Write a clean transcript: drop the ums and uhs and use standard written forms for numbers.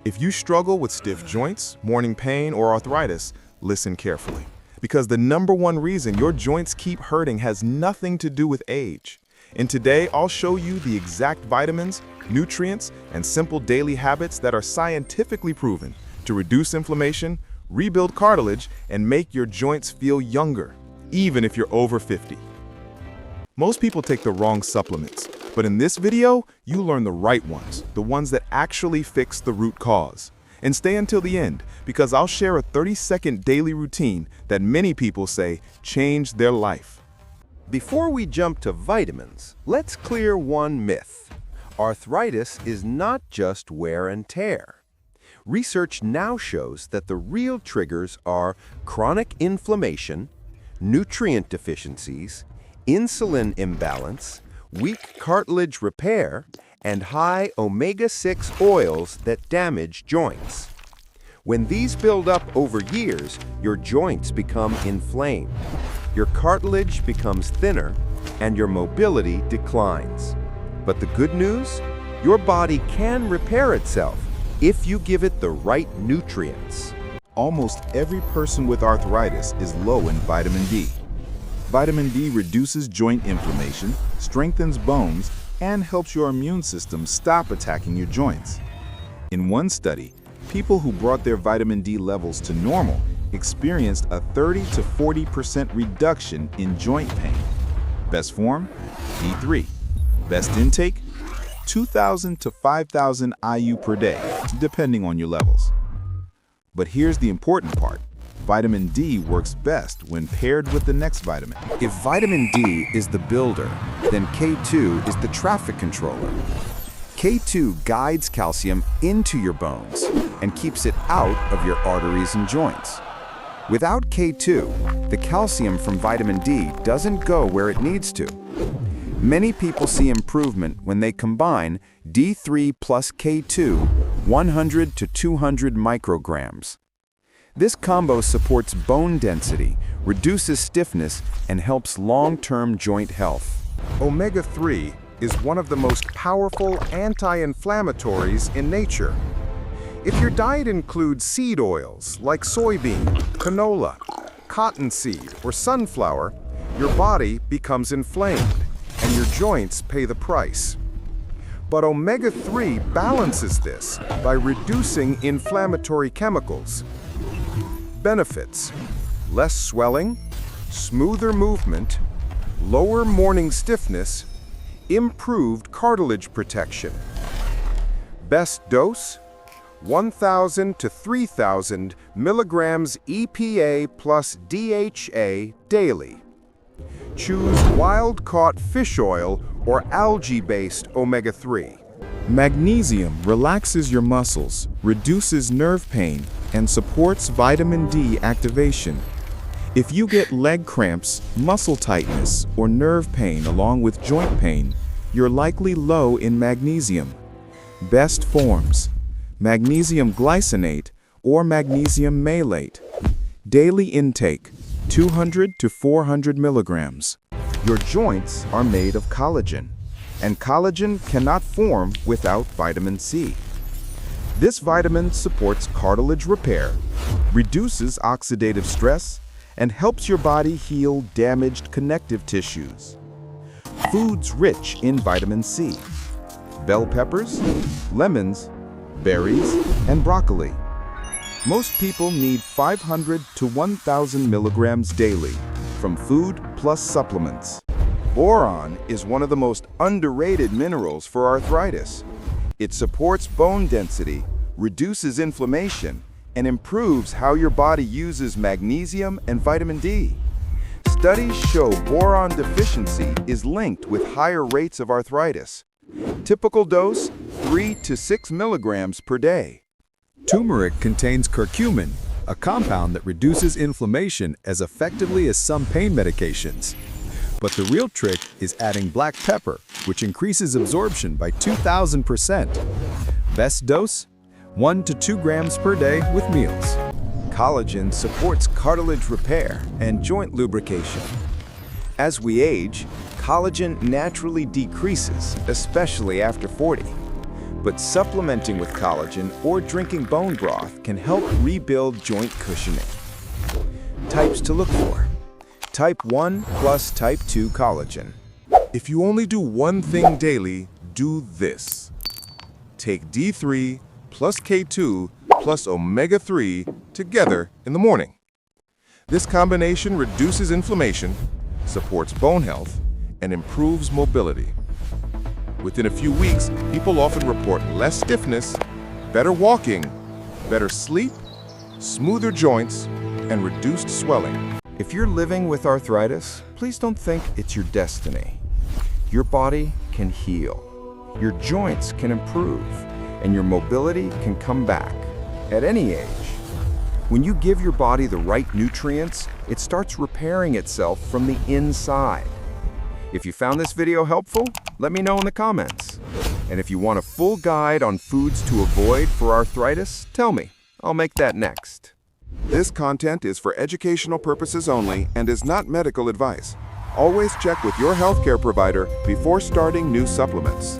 If you struggle with stiff joints, morning pain, or arthritis, listen carefully. Because the #1 reason your joints keep hurting has nothing to do with age. And today, I'll show you the exact vitamins, nutrients, and simple daily habits that are scientifically proven to reduce inflammation, rebuild cartilage, and make your joints feel younger, even if you're over 50. Most people take the wrong supplements, but in this video, you learn the right ones, the ones that actually fix the root cause. And stay until the end, because I'll share a 30-second daily routine that many people say changed their life. Before we jump to vitamins, let's clear one myth. Arthritis is not just wear and tear. Research now shows that the real triggers are chronic inflammation, nutrient deficiencies, insulin imbalance, weak cartilage repair, and high omega-6 oils that damage joints. When these build up over years, your joints become inflamed, your cartilage becomes thinner, and your mobility declines. But the good news? Your body can repair itself if you give it the right nutrients. Almost every person with arthritis is low in vitamin D. Vitamin D reduces joint inflammation, strengthens bones, and helps your immune system stop attacking your joints. In one study, people who brought their vitamin D levels to normal experienced a 30 to 40% reduction in joint pain. Best form, D3. Best intake, 2,000 to 5,000 IU per day, depending on your levels. But here's the important part. Vitamin D works best when paired with the next vitamin. If vitamin D is the builder, then K2 is the traffic controller. K2 guides calcium into your bones and keeps it out of your arteries and joints. Without K2, the calcium from vitamin D doesn't go where it needs to. Many people see improvement when they combine D3 plus K2, 100 to 200 micrograms. This combo supports bone density, reduces stiffness, and helps long-term joint health. Omega-3 is one of the most powerful anti-inflammatories in nature. If your diet includes seed oils like soybean, canola, cottonseed, or sunflower, your body becomes inflamed, and your joints pay the price. But Omega-3 balances this by reducing inflammatory chemicals. Benefits: less swelling, smoother movement, lower morning stiffness, improved cartilage protection. Best dose: 1,000 to 3,000 milligrams EPA plus DHA daily. Choose wild-caught fish oil or algae-based omega-3. Magnesium relaxes your muscles, reduces nerve pain, and supports vitamin D activation. If you get leg cramps, muscle tightness, or nerve pain along with joint pain, you're likely low in magnesium. Best forms: magnesium glycinate or magnesium malate. Daily intake: 200 to 400 milligrams. Your joints are made of collagen, and collagen cannot form without vitamin C. This vitamin supports cartilage repair, reduces oxidative stress, and helps your body heal damaged connective tissues. Foods rich in vitamin C: bell peppers, lemons, berries, and broccoli. Most people need 500 to 1,000 milligrams daily from food plus supplements. Boron is one of the most underrated minerals for arthritis. It supports bone density, reduces inflammation, and improves how your body uses magnesium and vitamin D. Studies show boron deficiency is linked with higher rates of arthritis. Typical dose: 3 to 6 milligrams per day. Turmeric contains curcumin, a compound that reduces inflammation as effectively as some pain medications. But the real trick is adding black pepper, which increases absorption by 2,000%. Best dose: 1 to 2 grams per day with meals. Collagen supports cartilage repair and joint lubrication. As we age, collagen naturally decreases, especially after 40. But supplementing with collagen or drinking bone broth can help rebuild joint cushioning. Types to look for. Type 1 plus Type 2 collagen. If you only do one thing daily, do this. Take D3 plus K2 plus Omega-3 together in the morning. This combination reduces inflammation, supports bone health, and improves mobility. Within a few weeks, people often report less stiffness, better walking, better sleep, smoother joints, and reduced swelling. If you're living with arthritis, please don't think it's your destiny. Your body can heal, your joints can improve, and your mobility can come back at any age. When you give your body the right nutrients, it starts repairing itself from the inside. If you found this video helpful, let me know in the comments. And if you want a full guide on foods to avoid for arthritis, tell me. I'll make that next. This content is for educational purposes only and is not medical advice. Always check with your healthcare provider before starting new supplements.